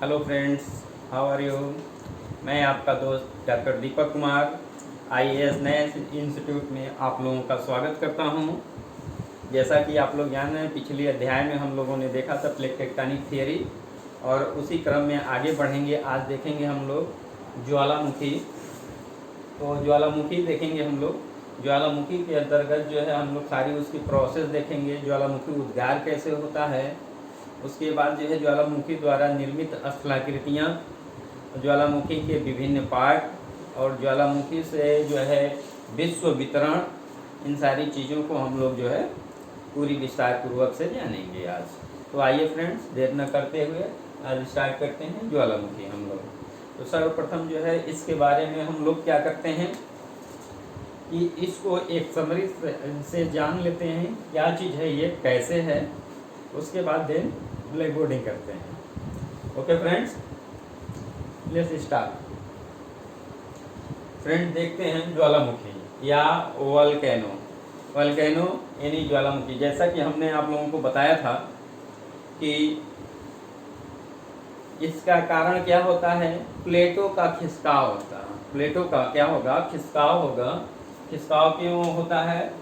Hello friends, how are you. मैं आपका दोस्त डॉक्टर दीपक कुमार आईएएस नए इंस्टीट्यूट में आप लोगों का स्वागत करता हूं। जैसा कि आप लोग जान रहे हैं, पिछले अध्याय में हम लोगों ने देखा था प्लेट टेक्टोनिक थियरी, और उसी क्रम में आगे बढ़ेंगे। आज देखेंगे हम लोग ज्वालामुखी। तो ज्वालामुखी देखेंगे हम लोग। ज्वालामुखी के अंतर्गत जो है हम लोग सारी उसकी प्रोसेस देखेंगे। ज्वालामुखी उद्गार कैसे होता है, उसके बाद जो है ज्वालामुखी द्वारा निर्मित स्थलाकृतियाँ, ज्वालामुखी के विभिन्न पार्ट और ज्वालामुखी से जो है विश्व वितरण, इन सारी चीज़ों को हम लोग जो है पूरी विस्तार पूर्वक से जानेंगे आज। तो आइए फ्रेंड्स, देर न करते हुए आज स्टार्ट करते हैं ज्वालामुखी हम लोग। तो सर्वप्रथम जो है इसके बारे में हम लोग क्या करते हैं कि इसको एक समरी से जान लेते हैं, क्या चीज़ है ये, कैसे है। उसके बाद देन ब्लैक बोर्डिंग करते हैं। Okay friends, let's start. Friend, देखते हैं ज्वालामुखी या वोल्केनो। वोल्केनो यानी ज्वालामुखी। जैसा कि हमने आप लोगों को बताया था कि इसका कारण क्या होता है, प्लेटों का खिसकाव होता है। प्लेटों का क्या होगा, खिसकाव होगा। खिसकाव क्यों होता है,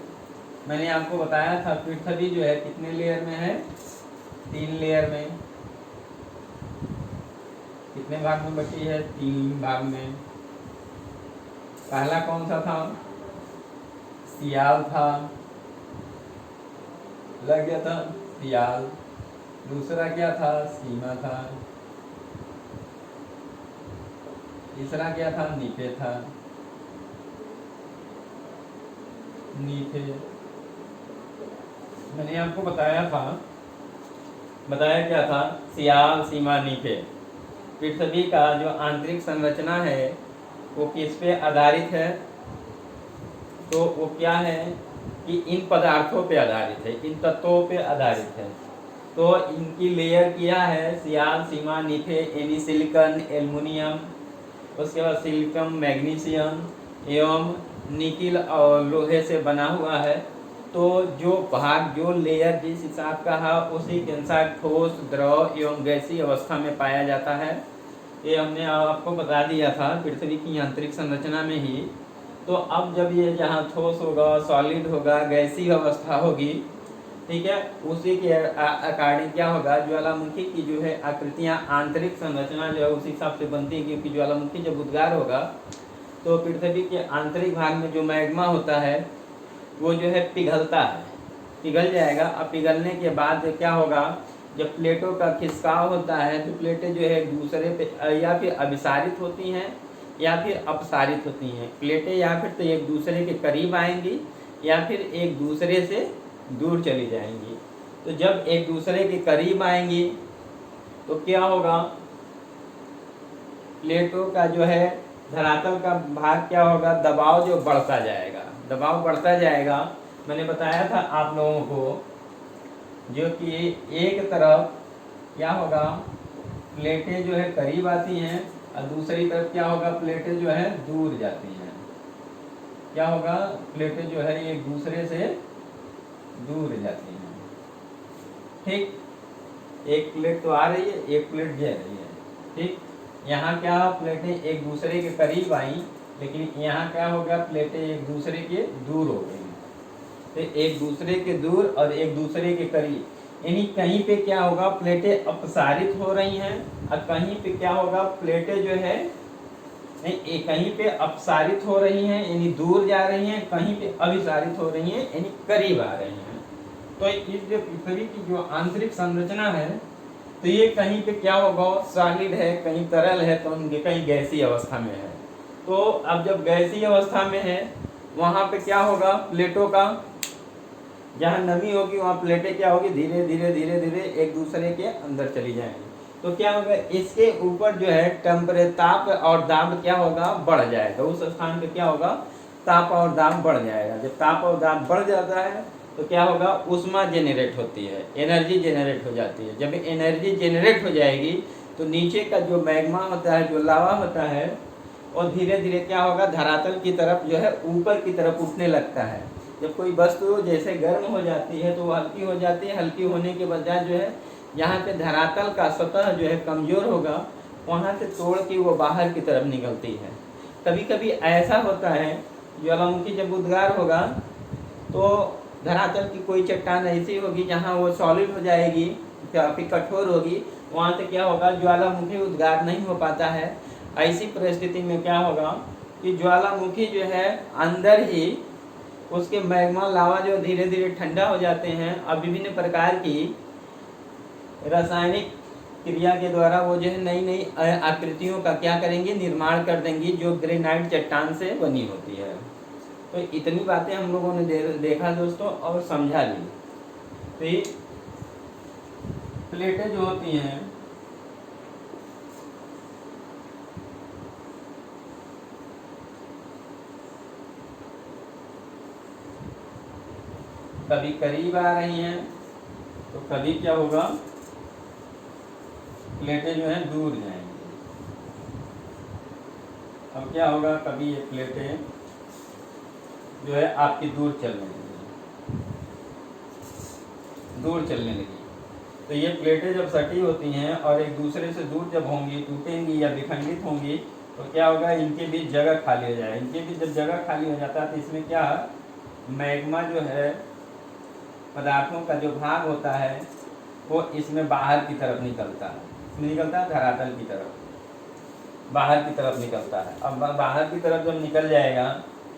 मैंने आपको बताया था पृथ्वी जो है कितने लेयर में है, 3 लेयर में। कितने भाग में बची है, 3 भाग में। पहला कौन सा था, सियाल था, लग गया था सियाल। दूसरा क्या था, सीमा था। तीसरा क्या था, नीफे था, नीफे। मैंने आपको बताया क्या था, सियाल, सीमा, नीफे। पृथ्वी का जो आंतरिक संरचना है वो किस पे आधारित है, तो वो क्या है कि इन पदार्थों पे आधारित है, इन तत्वों पे आधारित है। तो इनकी लेयर क्या है, सियाल, सीमा, नीफे, यानी सिलिकॉन, एल्युमिनियम, उसके बाद सिलिकॉन, मैग्नीशियम एवं निकिल और लोहे से बना हुआ है। तो जो भाग, जो लेयर जिस हिसाब का है उसी के अनुसार ठोस, द्रव एवं गैसीय अवस्था में पाया जाता है। ये हमने आपको बता दिया था पृथ्वी की आंतरिक संरचना में ही। तो अब जब ये जहाँ ठोस होगा, सॉलिड होगा, गैसीय अवस्था होगी, ठीक है, उसी के अकॉर्डिंग क्या होगा, ज्वालामुखी की जो है आकृतियाँ, आंतरिक संरचना जो है उसी हिसाब से बनती है। क्योंकि ज्वालामुखी जब उद्गार होगा तो पृथ्वी के आंतरिक भाग में जो मैग्मा होता है वो जो है पिघलता है, पिघल जाएगा। अब पिघलने के बाद क्या होगा, जब प्लेटों का खिसकाव होता है तो प्लेटें जो है एक दूसरे पे या फिर अभिसारित होती हैं या फिर अपसारित होती हैं। प्लेटें या फिर तो एक दूसरे के करीब आएंगी या फिर एक दूसरे से दूर चली जाएंगी। तो जब एक दूसरे के करीब आएंगी तो क्या होगा, प्लेटों का जो है धरातल का भाग क्या होगा, दबाव जो बढ़ता जाएगा, दबाव बढ़ता जाएगा। मैंने बताया था आप लोगों को जो कि एक तरफ क्या होगा, प्लेटें जो है करीब आती हैं और दूसरी तरफ क्या होगा, प्लेटें जो है दूर जाती हैं। क्या होगा, प्लेटें जो है एक दूसरे से दूर जाती हैं। ठीक, एक प्लेट तो आ रही है, एक प्लेट जा रही है। ठीक, यहाँ क्या, प्लेटें एक दूसरे के करीब आई, लेकिन यहाँ क्या होगा, प्लेटें एक दूसरे के दूर हो गई। तो एक दूसरे के दूर और एक दूसरे के करीब, यानी कहीं पे क्या होगा, प्लेटें अपसारित हो रही हैं और कहीं पे क्या होगा, प्लेटें जो है नहीं, कहीं पे अपसारित हो रही हैं यानी दूर जा रही हैं, कहीं पे अभिसारित हो रही हैं यानी करीब आ रही हैं। तो इस जो पृथ्वी की जो आंतरिक संरचना है, तो ये कहीं पे क्या होगा, सॉलिड है, कहीं तरल है, तो कहीं गैसीय अवस्था में है। तो अब जब गैसीय अवस्था में है वहां पे क्या होगा, प्लेटों का जहाँ नमी होगी वहाँ प्लेटें क्या होगी, धीरे धीरे धीरे धीरे एक दूसरे के अंदर चली जाएंगी। तो क्या होगा, इसके ऊपर जो है टेम्परेचर, ताप और दाब क्या होगा, बढ़ जाएगा। उस स्थान पे क्या होगा, ताप और दाब बढ़ जाएगा। जब ताप और दाब बढ़ जाता है तो क्या होगा, ऊष्मा जेनरेट होती है, एनर्जी जेनरेट हो जाती है। जब एनर्जी जेनरेट हो जाएगी तो नीचे का जो मैग्मा होता है, जो लावा होता है, और धीरे धीरे क्या होगा, धरातल की तरफ जो है ऊपर की तरफ उठने लगता है। जब कोई वस्तु जैसे गर्म हो जाती है तो वो हल्की हो जाती है, हल्की होने के बजाय जो है जहाँ पे धरातल का सतह जो है कमजोर होगा वहाँ से तोड़ के वो बाहर की तरफ निकलती है। कभी कभी ऐसा होता है ज्वालामुखी जब उद्गार होगा तो धरातल की कोई चट्टान ऐसी होगी जहाँ वो सॉलिड हो जाएगी, काफ़ी कठोर होगी, वहाँ से क्या होगा ज्वालामुखी उद्गार नहीं हो पाता है। ऐसी परिस्थिति में क्या होगा कि ज्वालामुखी जो है अंदर ही उसके मैग्मा लावा जो धीरे धीरे ठंडा हो जाते हैं और विभिन्न प्रकार की रासायनिक क्रिया के द्वारा वो जो है नई नई आकृतियों का क्या करेंगे, निर्माण कर देंगी, जो ग्रेनाइट चट्टान से बनी होती है। तो इतनी बातें हम लोगों ने देखा दोस्तों और समझा ली। तो ये प्लेटें जो होती हैं कभी करीब आ रही हैं तो कभी क्या होगा प्लेटें जो हैं दूर जाएंगी। अब क्या होगा, कभी ये प्लेटें जो है आपकी दूर चलने लगी, दूर चलने लगी। तो ये प्लेटें जब सटी होती हैं और एक दूसरे से दूर जब होंगी, टूटेंगी या विखंडित होंगी, तो क्या होगा इनके बीच जगह खाली हो जाए। इनके बीच जब जगह खाली हो जाता है तो इसमें क्या मैग्मा जो है पदार्थों का जो भाग होता है वो इसमें बाहर की तरफ निकलता है। इसमें निकलता है धरातल की तरफ, बाहर की तरफ निकलता है। अब बाहर की तरफ जब निकल जाएगा,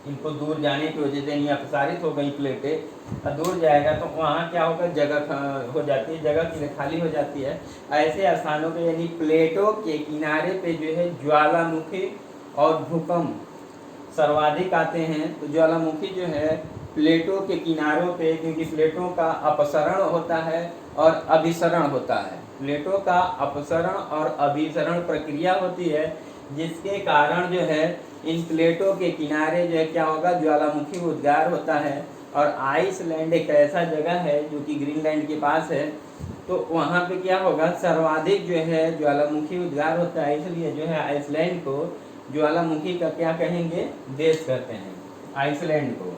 इनको दूर जाने की वजह से नहीं अपसारित हो गई प्लेटें, और दूर जाएगा तो वहाँ क्या होगा जगह हो जाती है, जगह की खाली हो जाती है। ऐसे स्थानों पे यानी प्लेटों के किनारे पे जो है ज्वालामुखी और भूकंप सर्वाधिक आते हैं। तो ज्वालामुखी जो है प्लेटों के किनारों पे, क्योंकि प्लेटों का अपसरण होता है और अभिसरण होता है, प्लेटों का अपसरण और अभिसरण प्रक्रिया होती है, जिसके कारण जो है इन प्लेटों के किनारे जो है क्या होगा ज्वालामुखी उद्गार होता है। और आइसलैंड एक ऐसा जगह है जो कि ग्रीनलैंड के पास है, तो वहाँ पे क्या होगा सर्वाधिक जो है ज्वालामुखी उद्गार होता है। इसलिए जो है आइसलैंड को ज्वालामुखी का क्या कहेंगे, देश कहते हैं आइसलैंड को।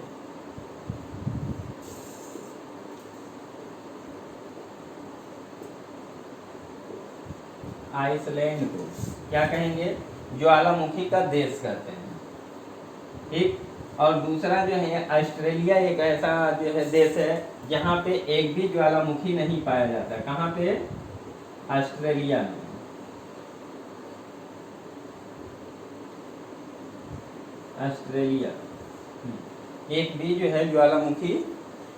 आइसलैंड को क्या कहेंगे, ज्वालामुखी का देश कहते हैं। ठीक। और दूसरा जो है ऑस्ट्रेलिया एक ऐसा जो है देश है जहाँ पे एक भी ज्वालामुखी नहीं पाया जाता। कहाँ पे, ऑस्ट्रेलिया में। ऑस्ट्रेलिया एक भी जो है ज्वालामुखी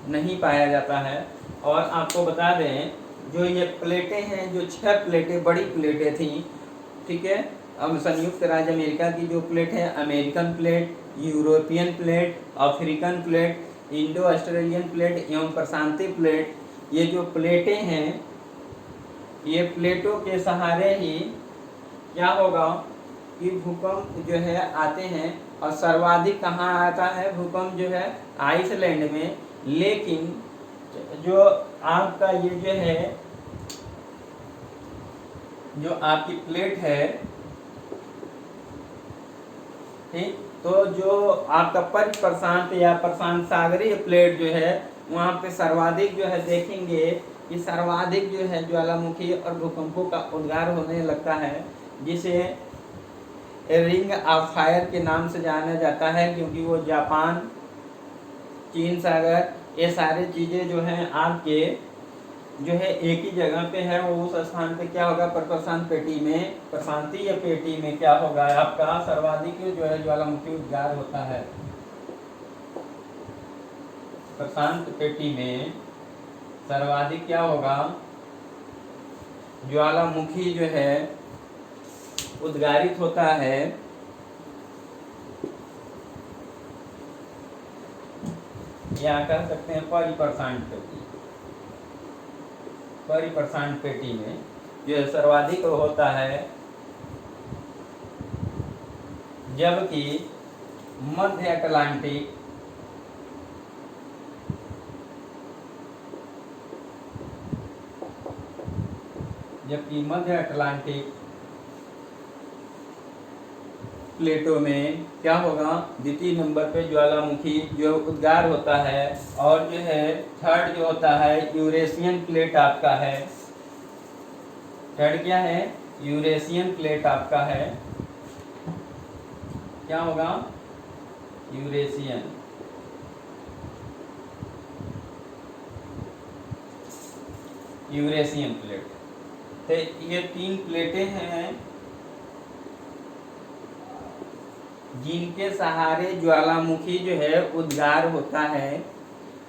नहीं पाया जाता है। और आपको बता दें जो ये प्लेटें हैं, जो 6 प्लेटें बड़ी प्लेटें थी, ठीक है, अब संयुक्त राज्य अमेरिका की जो प्लेट है, American plate, European plate, African plate, Indo Australian plate एवं प्रशांतीय प्लेट, ये जो प्लेटें हैं ये प्लेटों के सहारे ही क्या होगा कि भूकंप जो है आते हैं। और सर्वाधिक कहाँ आता है भूकंप जो है, आइसलैंड में। लेकिन जो आपका ये जो है, जो आपकी प्लेट है, ठीक, तो जो आपका परिप्रशांत या प्रशांत सागरीय प्लेट जो है वहाँ पे सर्वाधिक जो है देखेंगे कि सर्वाधिक जो है ज्वालामुखी और भूकंपों का उद्गार होने लगता है, जिसे रिंग ऑफ फायर के नाम से जाना जाता है। क्योंकि वो जापान, चीन सागर, ये सारी चीज़ें जो हैं आपके जो है एक ही जगह पे है। वो उस स्थान पे क्या होगा, प्रशांत पेटी में, प्रशांतीय पेटी में क्या होगा आपका सर्वाधिक जो है ज्वालामुखी उद्गार होता है। प्रशांत पेटी में सर्वाधिक क्या होगा, ज्वालामुखी जो है उद्गारित होता है। या कह सकते हैं परिप्रशांत पेटी, परिप्रशांत पेटी में जो है सर्वाधिक होता है। जबकि मध्य अटलांटिक, जबकि मध्य अटलांटिक प्लेटों में क्या होगा, द्वितीय नंबर पे ज्वालामुखी जो उद्गार होता है। और जो है थर्ड जो होता है यूरेशियन प्लेट आपका है, थर्ड क्या है, यूरेशियन प्लेट आपका है, क्या होगा, यूरेशियन। Eurasian plate. तो ये 3 प्लेटें हैं जिनके सहारे ज्वालामुखी जो है उद्गार होता है।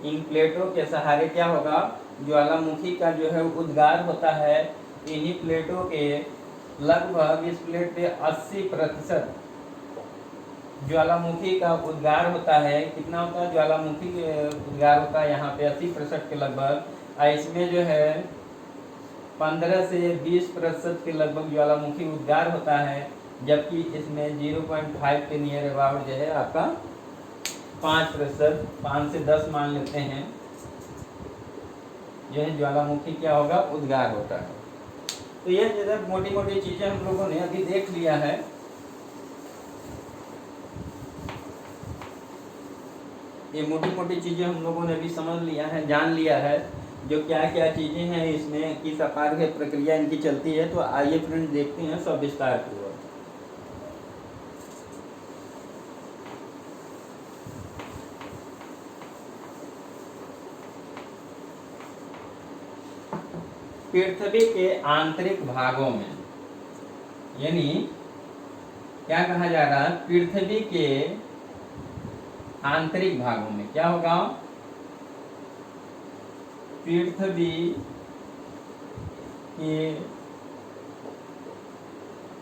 इन प्लेटों के सहारे क्या होगा, ज्वालामुखी का जो है उद्गार होता है। इन्हीं प्लेटों के लगभग इस प्लेट पे 80% ज्वालामुखी का उद्गार होता है। कितना होता है ज्वालामुखी के उद्गार होता है यहाँ पे 80% के लगभग। इसमें जो है 15 से 20% के लगभग ज्वालामुखी उद्गार होता है, जबकि इसमें 0.5 के नियर अबाउट जो है आपका 5%, 5 से 10 मान लेते हैं, यह ज्वालामुखी क्या होगा, उद्गार होता है। तो ये जो मोटी मोटी चीजें हम लोगों ने अभी देख लिया है। ये मोटी मोटी चीजें हम लोगों ने भी समझ लिया है, जान लिया है, जो क्या क्या चीजें हैं इसमें, किस आकार की प्रक्रिया इनकी चलती है। तो आइए फ्रेंड्स देखते हैं सब विस्तार पूर्वक। पृथ्वी के आंतरिक भागों में, यानी क्या कहा जा रहा है, पृथ्वी के आंतरिक भागों में क्या होगा, पृथ्वी के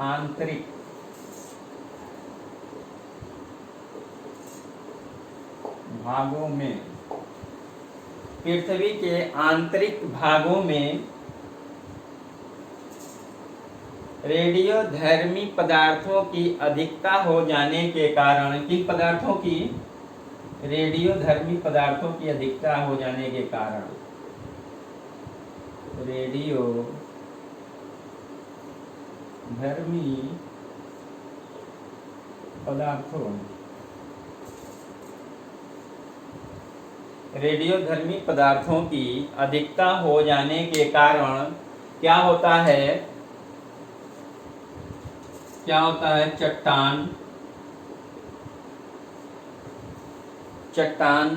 आंतरिक भागों में, पृथ्वी के आंतरिक भागों में रेडियोधर्मी पदार्थों की अधिकता हो जाने के कारण, किन पदार्थों की, रेडियोधर्मी पदार्थों की अधिकता हो जाने के कारण, रेडियोधर्मी पदार्थों, रेडियोधर्मी पदार्थों की अधिकता हो जाने के कारण क्या होता है, क्या होता है, चट्टान, चट्टान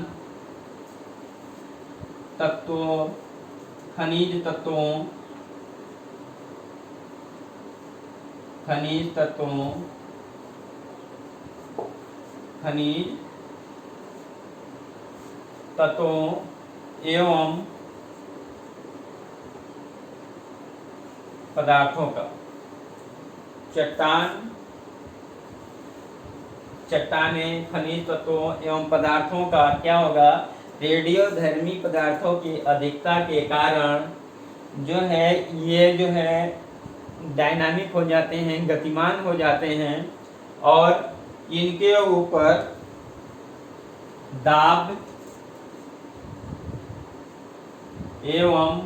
तत्वों, खनिज तत्वों, खनिज तत्वों, खनिज तत्वों एवं पदार्थों का, चट्टान, चट्टानें, खनिज तत्वों एवं पदार्थों का क्या होगा, रेडियोधर्मी पदार्थों की अधिकता के कारण जो है ये जो है डायनामिक हो जाते हैं, गतिमान हो जाते हैं, और इनके ऊपर दाब एवं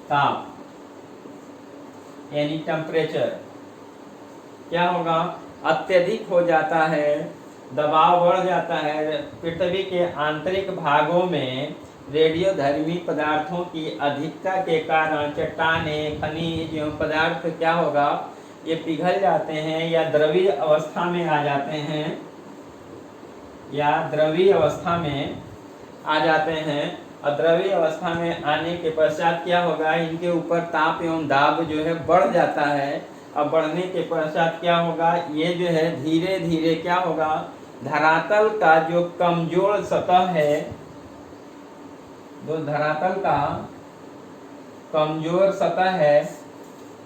ताप यानी टेम्परेचर क्या होगा, अत्यधिक हो जाता है, दबाव बढ़ जाता है। पृथ्वी के आंतरिक भागों में रेडियोधर्मी पदार्थों की अधिकता के कारण चट्टानें, खनिज एवं पदार्थ क्या होगा, ये पिघल जाते हैं या द्रवीय अवस्था में आ जाते हैं, या द्रवीय अवस्था में आ जाते हैं। और द्रवीय अवस्था में आने के पश्चात क्या होगा, इनके ऊपर ताप एवं दाब जो है बढ़ जाता है। अब बढ़ने के पश्चात क्या होगा, ये जो है धीरे धीरे क्या होगा, धरातल का जो कमजोर सतह है, जो धरातल का कमजोर सतह है,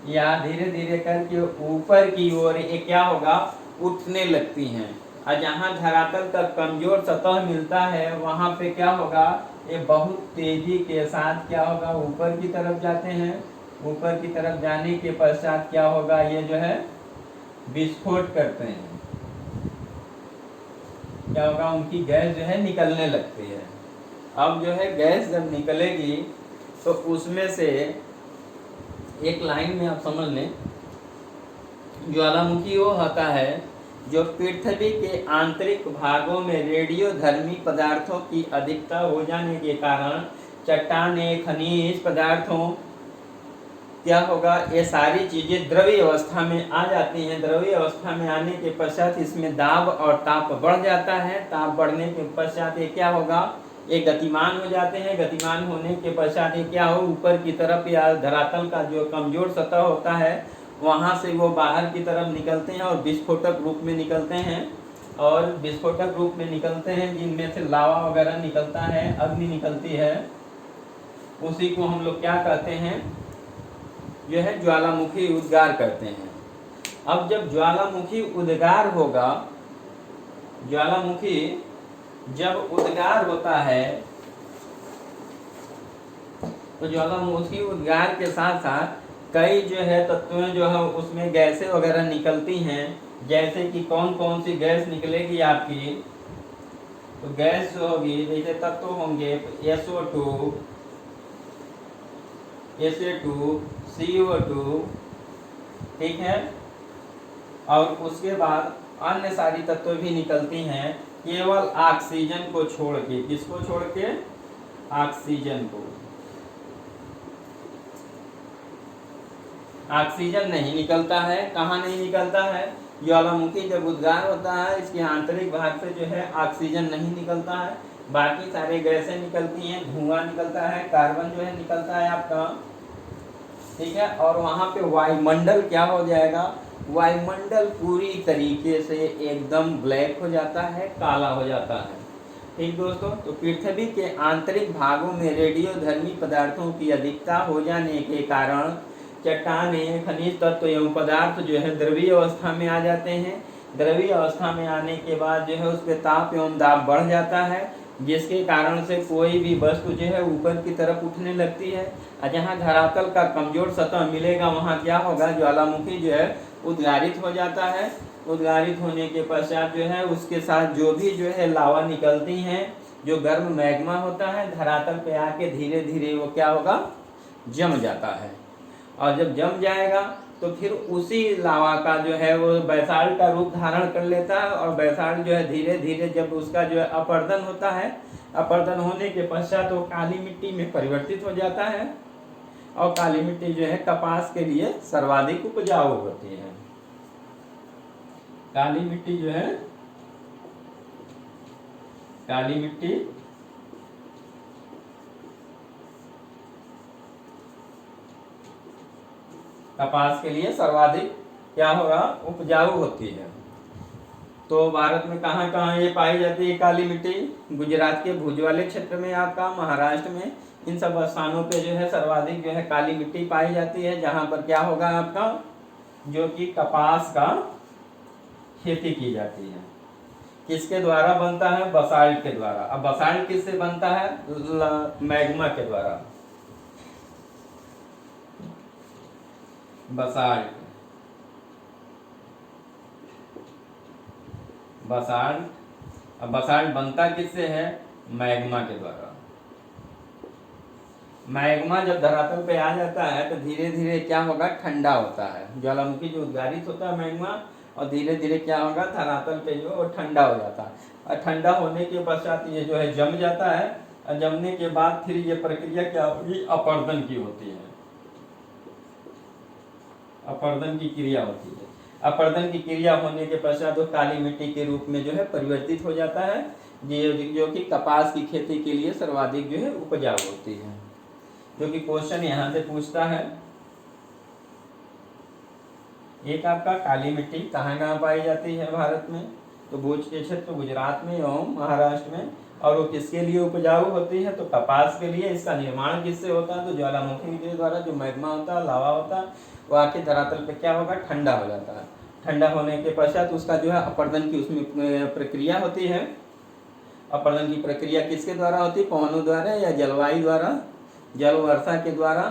या धीरे धीरे करके ऊपर की ओर ये क्या होगा, उठने लगती हैं। और जहाँ धरातल का कमजोर सतह मिलता है वहाँ पे क्या होगा, ये बहुत तेजी के साथ क्या होगा, ऊपर की तरफ जाते हैं। ऊपर की तरफ जाने के पश्चात क्या होगा, ये जो है विस्फोट करते हैं। क्या होगा, उनकी गैस जो है निकलने लगती है। अब जो है गैस जब निकलेगी तो उसमें से एक लाइन में आप समझ लें, ज्वालामुखी वो होता है जो पृथ्वी के आंतरिक भागों में रेडियोधर्मी पदार्थों की अधिकता हो जाने के कारण चट्टानें, खनिज पदार्थों क्या होगा, ये सारी चीजें द्रवीय अवस्था में आ जाती हैं। द्रवीय अवस्था में आने के पश्चात इसमें दाब और ताप बढ़ जाता है। ताप बढ़ने के पश्चात ये क्या होगा, ये गतिमान हो जाते हैं। गतिमान होने के पश्चात ये क्या हो, ऊपर की तरफ या धरातल का जो कमजोर सतह होता है वहां से वो बाहर की तरफ निकलते हैं और विस्फोटक रूप में निकलते हैं। और विस्फोटक रूप में निकलते हैं जिनमें से लावा वगैरह निकलता है, अग्नि निकलती है। उसी को हम लोग क्या कहते हैं, जो है ज्वालामुखी उद्गार करते हैं। अब जब ज्वालामुखी उद्गार होगा, ज्वालामुखी जब उद्गार होता है तो ज्वालामुखी उद्गार के साथ साथ कई जो है तत्वें जो है उसमें गैसें वगैरह निकलती हैं। जैसे कि कौन कौन सी गैस निकलेगी आपकी, तो गैस जो होगी जैसे तत्व होंगे SO2, SA2, CO2, ठीक है। और उसके बाद अन्य सारी तत्व भी निकलती हैं, केवल ऑक्सीजन को छोड़ के। किसको छोड़ के, ऑक्सीजन को। ऑक्सीजन नहीं निकलता है। कहाँ नहीं निकलता है, ज्वालामुखी जब उद्गार होता है इसके आंतरिक भाग से जो है ऑक्सीजन नहीं निकलता है, बाकी सारे गैसें निकलती हैं, धुआं निकलता है, कार्बन जो है निकलता है आपका, ठीक है। और वहां पे वायुमंडल क्या हो जाएगा, वायुमंडल पूरी तरीके से एकदम ब्लैक हो जाता है, काला हो जाता है, ठीक दोस्तों। तो पृथ्वी के आंतरिक भागों में रेडियोधर्मी पदार्थों की अधिकता हो जाने के कारण चट्टानें, खनिज तत्व एवं पदार्थ जो है द्रवीय अवस्था में आ जाते हैं। द्रवीय अवस्था में आने के बाद जो है उस पर ताप एवं दाब बढ़ जाता है, जिसके कारण से कोई भी वस्तु जो है ऊपर की तरफ उठने लगती है। और जहाँ धरातल का कमजोर सतह मिलेगा वहाँ क्या होगा, ज्वालामुखी जो है उद्गारित हो जाता है। उद्गारित होने के पश्चात जो है उसके साथ जो भी जो है लावा निकलती हैं, जो गर्म मैग्मा होता है धरातल पे आके धीरे धीरे वो क्या होगा, जम जाता है। और जब जम जाएगा तो फिर उसी लावा का जो है वो बैसाल्ट का रूप धारण कर लेता है। और बैसाल्ट जो है धीरे धीरे जब उसका जो है अपर्दन होता है, अपर्दन होने के पश्चात वो काली मिट्टी में परिवर्तित हो जाता है। और काली मिट्टी जो है कपास के लिए सर्वाधिक उपजाऊ होती है। काली मिट्टी जो है, काली मिट्टी कपास के लिए सर्वाधिक क्या होगा, उपजाऊ होती है। तो भारत में कहाँ कहाँ ये पाई जाती है काली मिट्टी, गुजरात के भुज वाले क्षेत्र में, आपका महाराष्ट्र में, इन सब स्थानों पे जो है सर्वाधिक जो है काली मिट्टी पाई जाती है। जहाँ पर क्या होगा आपका, जो कि कपास का खेती की जाती है। किसके द्वारा बनता है, बसाल्ट के द्वारा। अब बसाल्ट किससे बनता है, मैग्मा के द्वारा। Basalt, basalt. अब बसाल्ट बनता किससे है, मैग्मा के द्वारा। मैग्मा जब धरातल पे आ जाता है तो धीरे धीरे क्या होगा, ठंडा होता है। ज्वालामुखी जो उद्गारित होता है मैग्मा, और धीरे धीरे क्या होगा, धरातल पे जो वो ठंडा हो जाता है। और ठंडा होने के पश्चात ये जो है जम जाता है। और जमने के बाद फिर ये प्रक्रिया क्या होगी, अपर्दन की होती है। अपर्दन की क्रिया होती है। अपर्दन की क्रिया होने के पश्चात वो काली मिट्टी के रूप में जो है परिवर्तित हो जाता है, जो कि कपास की खेती के लिए सर्वाधिक जो है उपजाऊ होती है। जो कि क्वेश्चन यहाँ से पूछता है। एक आपका काली मिट्टी कहाँ कहाँ पाई जाती है भारत में, तो भुज के क्षेत्र गुजरात में एवं महाराष्ट्र में। और वो किसके लिए उपजाऊ होती है, तो कपास के लिए। इसका निर्माण किससे होता है, तो ज्वालामुखी के द्वारा। जो मैग्मा होता है, लावा होता है, वो आके धरातल पे क्या होगा, ठंडा हो जाता है। ठंडा होने के पश्चात उसका जो है अपर्दन की उसमें प्रक्रिया होती है। अपर्दन की प्रक्रिया किसके द्वारा होती है, पवनों द्वारा या जलवायु द्वारा, जल वर्षा के द्वारा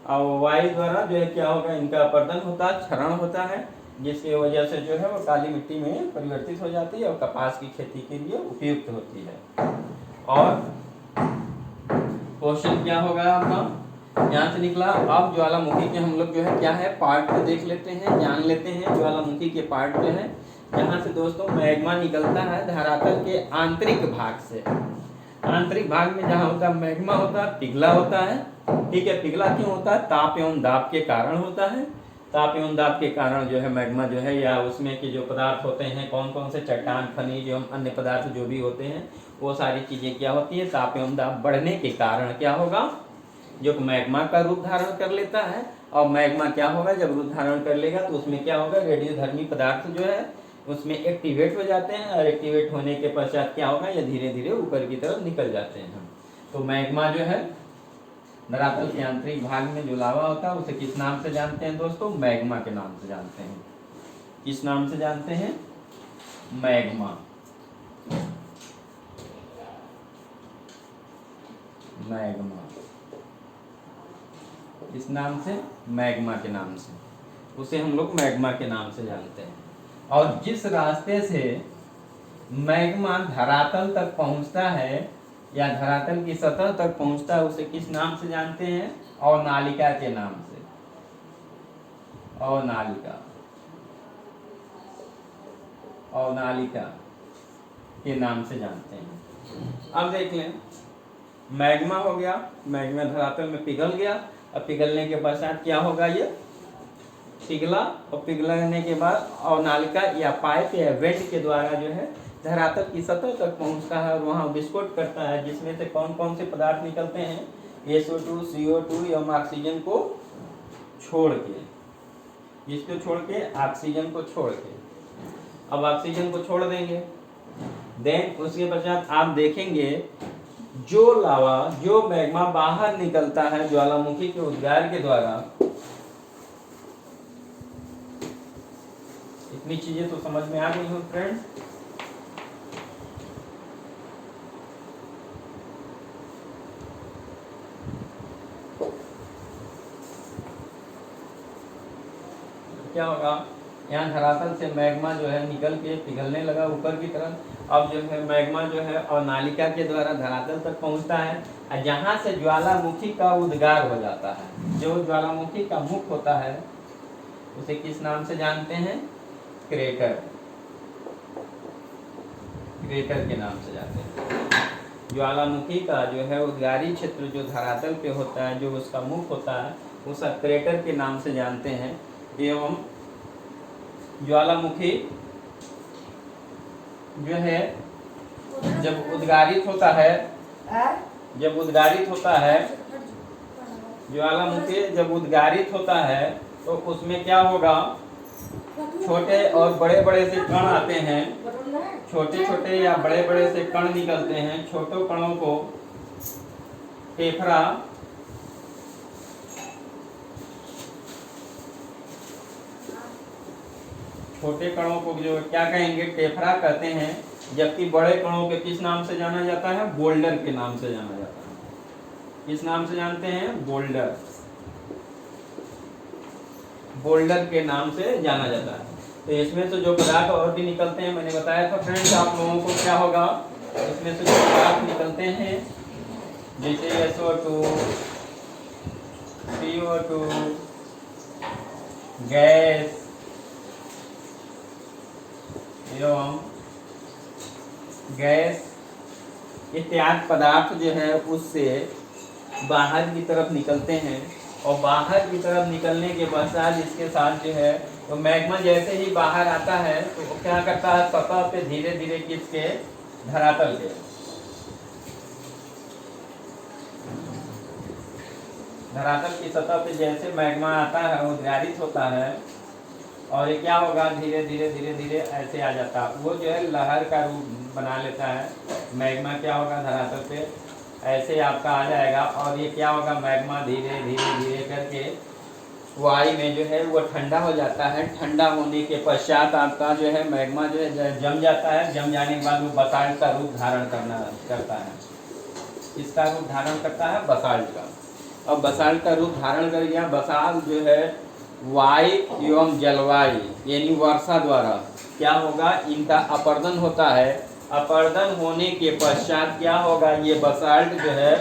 और वायु द्वारा जो है क्या होगा, इनका अपर्दन होता है, क्षरण होता है, जिसकी वजह से जो है वो काली मिट्टी में परिवर्तित हो जाती है और कपास की खेती के लिए उपयुक्त होती है। और क्वेश्चन क्या होगा आपका, यहाँ से निकला। अब ज्वालामुखी के हम लोग जो है क्या है, पार्ट को देख लेते हैं, जान लेते हैं। ज्वालामुखी के पार्ट जो है, यहाँ से दोस्तों मैग्मा निकलता है धरातल के आंतरिक भाग से। आंतरिक भाग में जहाँ होता है मैग्मा होता है, पिघला होता है। ठीक है, पिघला क्यों होता है? ताप एवं दाब के कारण होता है। ताप एवं दाब के कारण जो है मैग्मा जो है, या उसमें के जो पदार्थ होते हैं, कौन कौन से चट्टान, खनिज एवं अन्य पदार्थ जो भी होते हैं, वो सारी चीजें क्या होती है? ताप एवं दाब बढ़ने के कारण क्या होगा? जो मैग्मा का रूप धारण कर लेता है। और मैग्मा क्या होगा? जब रूप धारण कर लेगा तो उसमें क्या होगा? रेडियोधर्मी पदार्थ जो है उसमें एक्टिवेट हो जाते हैं, और एक्टिवेट होने के पश्चात क्या होगा? ये धीरे धीरे ऊपर की तरफ निकल जाते हैं। तो मैग्मा जो है धरातल के आंतरिक भाग में जो लावा होता है उसे किस नाम से जानते हैं दोस्तों? मैग्मा के नाम से जानते हैं। किस नाम से जानते हैं? मैग्मा। मैग्मा इस नाम से, मैग्मा के नाम से, उसे हम लोग मैग्मा के नाम से जानते हैं। और जिस रास्ते से मैग्मा धरातल तक पहुंचता है या धरातल की सतह तक पहुंचता है उसे किस नाम से जानते हैं? अवनालिका के नाम से। अवनालिका, अवनालिका के नाम से जानते हैं। अब देख लें, मैग्मा हो गया, मैग्मा धरातल में पिघल गया। अब पिघलने के पश्चात क्या होगा? ये पिघला, और पिघलने के बाद अवनालिका या पाइप या वेंट के द्वारा जो है धरातल की सतह तक पहुंचता है और वहां विस्फोट करता है, जिसमें से कौन कौन से पदार्थ निकलते हैं? SO2, CO2 एवं ऑक्सीजन को छोड़ के। जिसको छोड़ के? ऑक्सीजन को छोड़ के। अब ऑक्सीजन को छोड़ देंगे, देन उसके पश्चात आप देखेंगे जो लावा, जो मैग्मा बाहर निकलता है ज्वालामुखी के उद्गार के द्वारा। इतनी चीजें तो समझ में आ गई हो फ्रेंड्स। क्या होगा? यहाँ धरातल से मैग्मा जो है निकल के पिघलने लगा ऊपर की तरफ। अब जो है मैग्मा जो है अवनालिका के द्वारा धरातल तक पहुंचता है, और जहाँ से ज्वालामुखी का उद्गार हो जाता है। जो ज्वालामुखी का मुख होता है उसे किस नाम से जानते हैं? क्रेटर। क्रेटर के नाम से जानते हैं। ज्वालामुखी का जो है उद्गारी क्षेत्र जो धरातल पे होता है, जो उसका मुख होता है, उस क्रेटर के नाम से जानते हैं। एवं ज्वालामुखी जो है जब उद्गारित होता है, जब उद्गारित होता है, ज्वालामुखी जब उद्गारित होता है तो उसमें क्या होगा? छोटे और बड़े बड़े से कण आते हैं, छोटे छोटे या बड़े बड़े से कण निकलते हैं। छोटे कणों को टेफरा, छोटे कणों को जो क्या कहेंगे? टेफरा कहते हैं। जबकि बड़े कणों के किस नाम से जाना जाता है? बोल्डर के नाम से जाना जाता है। किस नाम से जानते हैं? बोल्डर। बोल्डर के नाम से जाना जाता है। तो इसमें से जो पदार्थ और भी निकलते हैं, मैंने बताया था फ्रेंड्स आप लोगों को क्या होगा? इसमें से जो पदार्थ निकलते हैं जैसे SO2, CO2, गैस एवं गैस इत्यादि पदार्थ जो है उससे बाहर की तरफ निकलते हैं। और बाहर की तरफ निकलने के पश्चात इसके साथ जो है तो मैग्मा जैसे ही बाहर आता है तो वो क्या करता है? सतह पे धीरे धीरे किसके? धरातल के। धरातल की सतह पे जैसे मैग्मा आता है, उद्गारित होता है, और ये क्या होगा? धीरे धीरे धीरे धीरे ऐसे आ जाता है। वो जो है लहर का रूप बना लेता है। मैग्मा क्या होगा? धरातल पे ऐसे आपका आ जाएगा, और ये क्या होगा? मैग्मा धीरे धीरे धीरे करके वायु में जो है वो ठंडा हो जाता है। ठंडा होने के पश्चात आपका जो है मैग्मा जो है जम जाता है। जम जाने के बाद वो बसाल्ट का रूप धारण करता है। इसका रूप धारण करता है बसाल्ट का। अब बसाल्ट का रूप धारण कर गया। बसाल्ट जो है वायु एवं जलवायु यानी वर्षा द्वारा क्या होगा? इनका अपर्दन होता है। अपर्दन होने के पश्चात क्या होगा? ये बसाल्ट जो है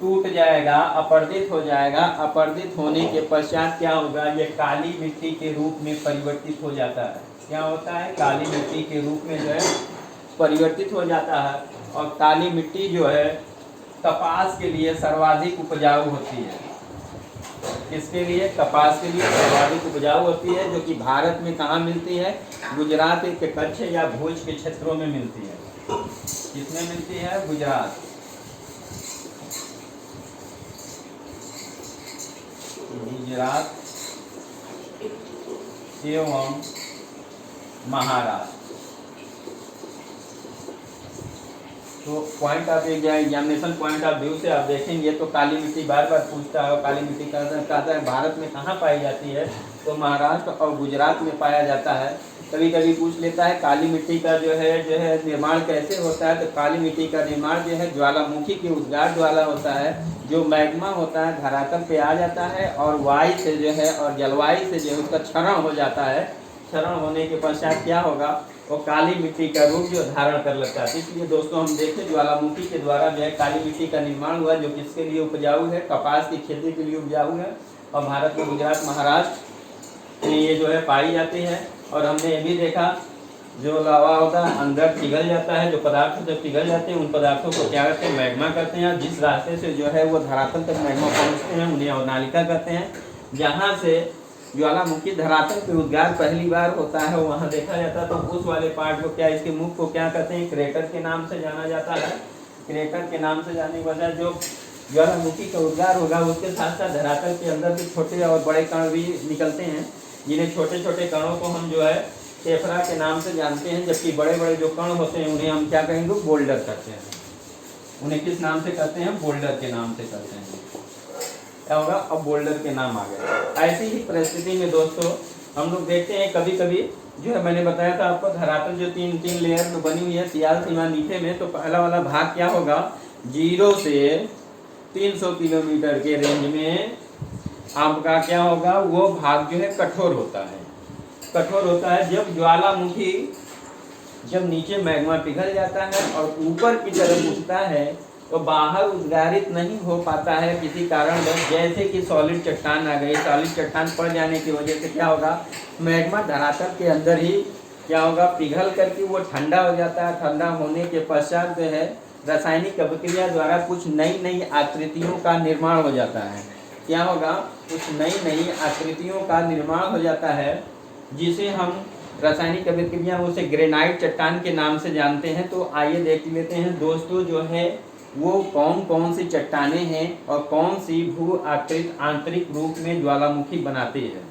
टूट जाएगा, अपर्दित हो जाएगा। अपर्दित होने के पश्चात क्या होगा? ये काली मिट्टी के रूप में परिवर्तित हो जाता है। क्या होता है? काली मिट्टी के रूप में जो है परिवर्तित हो जाता है। और काली मिट्टी जो है कपास के लिए सर्वाधिक उपजाऊ होती है। किसके लिए? कपास के लिए सर्वाधिक उपजाऊ होती है, जो कि भारत में कहाँ मिलती है? गुजरात के कच्छ या भुज के क्षेत्रों में मिलती है। किसमें मिलती है? गुजरात। गुजरात एवं महाराष्ट्र। तो point of examination point of view से आप देखेंगे तो काली मिट्टी बार बार पूछता है। काली मिट्टी कहता है भारत में कहाँ पाई जाती है? तो महाराष्ट्र और गुजरात में पाया जाता है। कभी कभी पूछ लेता है काली मिट्टी का जो है निर्माण कैसे होता है? तो काली मिट्टी का निर्माण जो है ज्वालामुखी के उद्गार द्वारा होता है। जो मैग्मा होता है धरातल पे आ जाता है और वायु से जो है और जलवायु से जो है उसका क्षरण हो जाता है। क्षरण होने के पश्चात क्या होगा? वो काली मिट्टी का रूप जो धारण कर लेता है। इसलिए दोस्तों हम देखें ज्वालामुखी के द्वारा जो है काली मिट्टी का निर्माण हुआ, जो किसके लिए उपजाऊ है? कपास की खेती के लिए उपजाऊ है। और भारत में गुजरात महाराष्ट्र में ये जो है पाई जाती है। और हमने ये भी देखा जो लावा होता है अंदर पिघल जाता है। जो पदार्थ जब पिघल जाते हैं उन पदार्थों को क्या करते हैं? मैग्मा करते हैं। जिस रास्ते से जो है वो धरातल तक मैग्मा पहुँचते हैं उन्हें अवनालिका कहते हैं। जहाँ से ज्वालामुखी धरातल पे उद्गार पहली बार होता है वहाँ देखा जाता है। तो उस वाले पार्ट को क्या, इसके मुख को क्या कहते हैं? क्रेटर के नाम से जाना जाता है। क्रेटर के नाम से जाने के वजह जो ज्वालामुखी का उद्गार होगा उसके साथ साथ धरातल के अंदर भी छोटे और बड़े कण भी निकलते हैं, जिन्हें छोटे छोटे कणों को हम जो है टेफरा के नाम से जानते हैं। जबकि बड़े बड़े जो कण होते हैं उन्हें हम क्या कहेंगे? बोल्डर कहते हैं। उन्हें किस नाम से कहते हैं? बोल्डर के नाम से कहते हैं। क्या होगा? अब बोल्डर के नाम आ गए। ऐसी ही परिस्थिति में दोस्तों हम लोग देखते हैं कभी कभी जो है मैंने बताया था आपको धरातल जो तीन तीन लेयर में बनी हुई है सियाल सीमा नीचे में। तो पहला वाला भाग क्या होगा? 0 से 300 किलोमीटर के रेंज में आपका क्या होगा? वो भाग जो है कठोर होता है। कठोर होता है जब नीचे मैग्मा पिघल जाता है और ऊपर की तरफ उठता है तो बाहर उद्गारित नहीं हो पाता है किसी कारण। जैसे कि सॉलिड चट्टान आ गई, सॉलिड चट्टान पड़ जाने की वजह से क्या होगा? मैग्मा धरातल के अंदर ही क्या होगा? पिघल करके वो ठंडा हो जाता है। ठंडा होने के पश्चात जो है रासायनिक अभिक्रिया द्वारा कुछ नई नई आकृतियों का निर्माण हो जाता है। क्या होगा? कुछ नई नई आकृतियों का निर्माण हो जाता है, जिसे हम रासायनिक अभिक्रिया उसे ग्रेनाइट चट्टान के नाम से जानते हैं। तो आइए देख लेते हैं दोस्तों जो है वो कौन कौन सी चट्टानें हैं और कौन सी भू आकृत आंतरिक रूप में ज्वालामुखी बनाती है।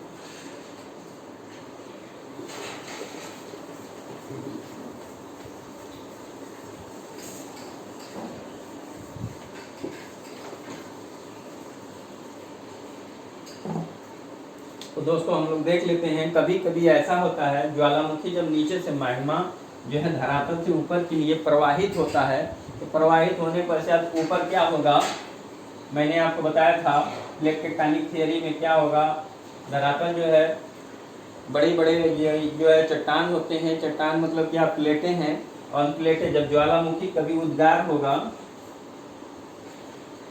तो दोस्तों हम लोग देख लेते हैं कभी कभी ऐसा होता है ज्वालामुखी जब नीचे से मैग्मा जो है धरातल से ऊपर के लिए प्रवाहित होता है तो प्रवाहित होने पश्चात ऊपर क्या होगा? मैंने आपको बताया था प्लेट टेक्टोनिक थियरी में क्या होगा? धरातल जो है बड़े बड़े जो है चट्टान होते हैं। चट्टान मतलब क्या? प्लेटें हैं। और प्लेटें जब ज्वालामुखी कभी उद्गार होगा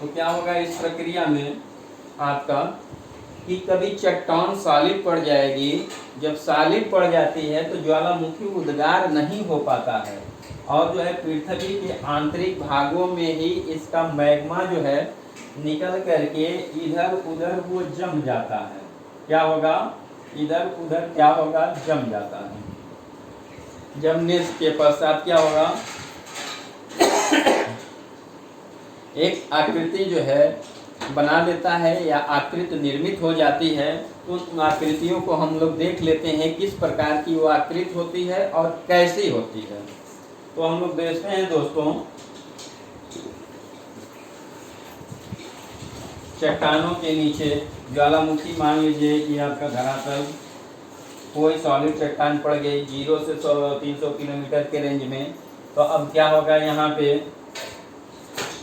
तो क्या होगा इस प्रक्रिया में आपका कि कभी चट्टान सॉलिड पड़ जाएगी। जब सॉलिड पड़ जाती है तो ज्वालामुखी उद्गार नहीं हो पाता है और जो है पृथ्वी के आंतरिक भागों में ही इसका मैग्मा जो है निकल करके इधर उधर वो जम जाता है। क्या होगा? इधर उधर क्या होगा? जम जाता है। जमने के पश्चात क्या होगा? एक आकृति जो है बना देता है या आकृति निर्मित हो जाती है। तो उन आकृतियों को हम लोग देख लेते हैं किस प्रकार की वो आकृति होती है और कैसी होती है। तो हम लोग देखते हैं दोस्तों चट्टानों के नीचे ज्वालामुखी मान लीजिए कि आपका धरातल कोई सॉलिड चट्टान पड़ गई 0 से 300 किलोमीटर के रेंज में। तो अब क्या होगा? यहाँ पे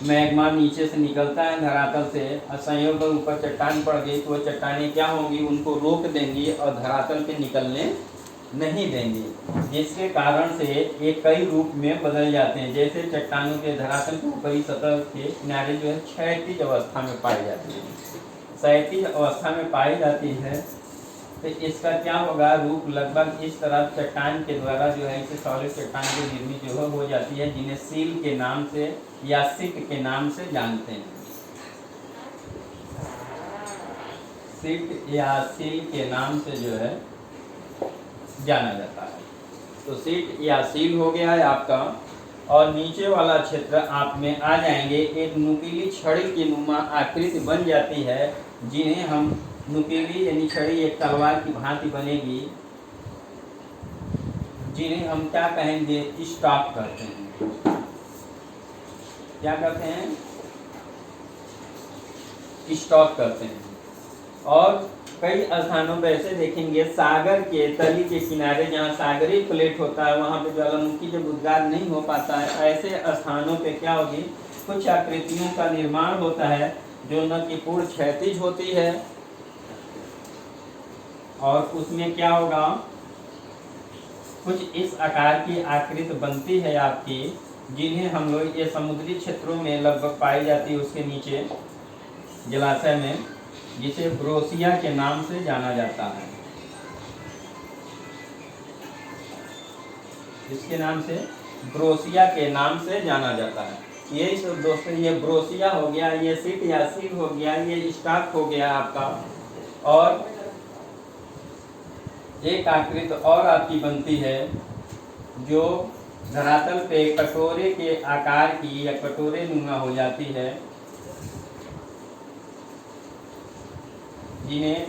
मैग्मा नीचे से निकलता है धरातल से और संयोग ऊपर चट्टान पड़ गई तो वो चट्टानें क्या होंगी? उनको रोक देंगी और धरातल पे निकलने नहीं देंगी, जिसके कारण से ये कई रूप में बदल जाते हैं। जैसे चट्टानों के धरातल के ऊपरी सतह के किनारे जो है क्षैतिज अवस्था में पाई जाती है। क्षैतिज अवस्था में पाई जाती है तो इसका क्या होगा, रूप लगभग इस तरह चट्टान के द्वारा जो है इसे सॉलिड चट्टान की निर्मित जो है हो जाती है, जिन्हें सील के नाम से या सिट के नाम से जानते हैं। सिट या सील के नाम से जो है जाना जाता है। तो सीट या सील हो गया है आपका। और नीचे वाला क्षेत्र आप में आ जाएंगे, एक नुकीली छड़ी की नुमा आकृति बन जाती है, जिन्हें हम नुकीली यानी छड़ी एक तलवार की भांति बनेगी, जिन्हें हम क्या कहेंगे, स्टॉक कहते हैं। क्या कहते हैं, स्टॉक कहते हैं। और कई स्थानों पर ऐसे देखेंगे, सागर के तली के किनारे जहाँ सागरीय प्लेट होता है वहाँ पे ज्वालामुखी जब उद्गार नहीं हो पाता है, ऐसे स्थानों पे क्या होगी, कुछ आकृतियों का निर्माण होता है जो न कि पूर्ण क्षैतिज होती है, और उसमें क्या होगा, कुछ इस आकार की आकृति बनती है आपकी, जिन्हें हम लोग ये समुद्री क्षेत्रों में लगभग पाई जाती है, उसके नीचे जलाशय में, जिसे ब्रोसिया के नाम से जाना जाता है। इसके नाम से ब्रोसिया के नाम से जाना जाता है। यही सब दोस्तों, ये ब्रोसिया हो गया, ये सिट या सील हो गया, ये स्टॉक हो गया आपका। और एक आकृति और आपकी बनती है जो धरातल पे कटोरे के आकार की या कटोरे नुमा हो जाती है, जिन्हें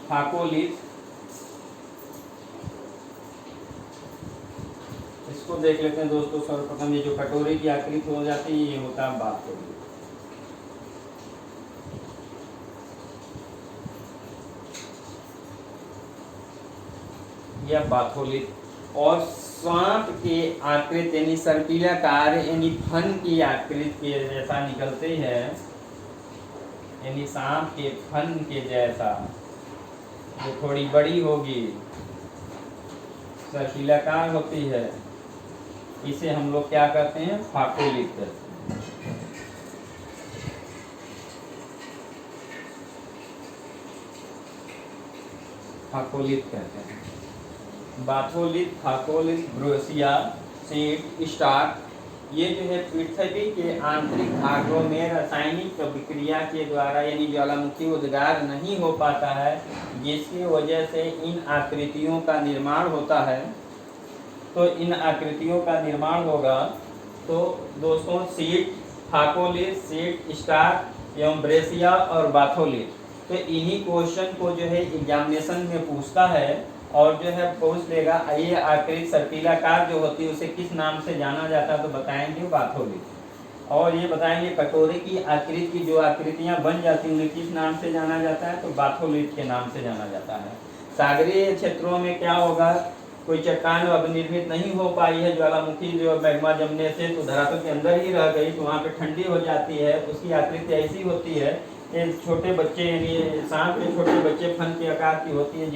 फाकोलिथ, इसको देख लेते हैं दोस्तों। सर्वप्रथम ये जो कटोरे की आकृति हो जाती है, ये होता है बाथोलिथ। यह बाथोलिथ। और सांप के आकृति यानी सर्पिलाकार यानी फन की आकृति के जैसा निकलते हैं, यानी सांप के फन के जैसा, जो थोड़ी बड़ी होगी, सर्पिलाकार होती है, इसे हम लोग क्या कहते हैं, फाकोलिथ कहते हैं। फाकोलिथ कहते हैं। बाथोलिथ, फाकोलिथ, ब्रोसिया, सीट, स्टॉक, ये जो है पृथ्वी के आंतरिक भागों में रासायनिक विक्रिया के द्वारा यानी ज्वालामुखी उद्गार नहीं हो पाता है, जिसकी वजह से इन आकृतियों का निर्माण होता है। तो इन आकृतियों का निर्माण होगा तो दोस्तों सीट, फाकोलिथ, सीट, स्टॉक एवं ब्रेसिया और बाथोलिथ, तो इन्हीं क्वेश्चन को जो है एग्जामिनेशन में पूछता है, और जो है पूछ लेगा ये आकृति सर्पिलाकार जो होती है उसे किस नाम से जाना जाता है, तो बताएंगे बाथोलिथ। और ये बताएंगे कटोरे की आकृति की जो आकृतियां बन जाती हैं उन्हें किस नाम से जाना जाता है, तो बाथोलिथ के नाम से जाना जाता है। सागरीय क्षेत्रों में क्या होगा, कोई चट्टान अब निर्मित नहीं हो पाई है, ज्वालामुखी जो मैग्मा जमने से तो धरातल के अंदर ही रह गई, तो वहाँ पे ठंडी हो जाती है, उसकी आकृति ऐसी होती है, छोटे बच्चे यानी सांप के छोटे बच्चे फन के आकार की होती है, जिसे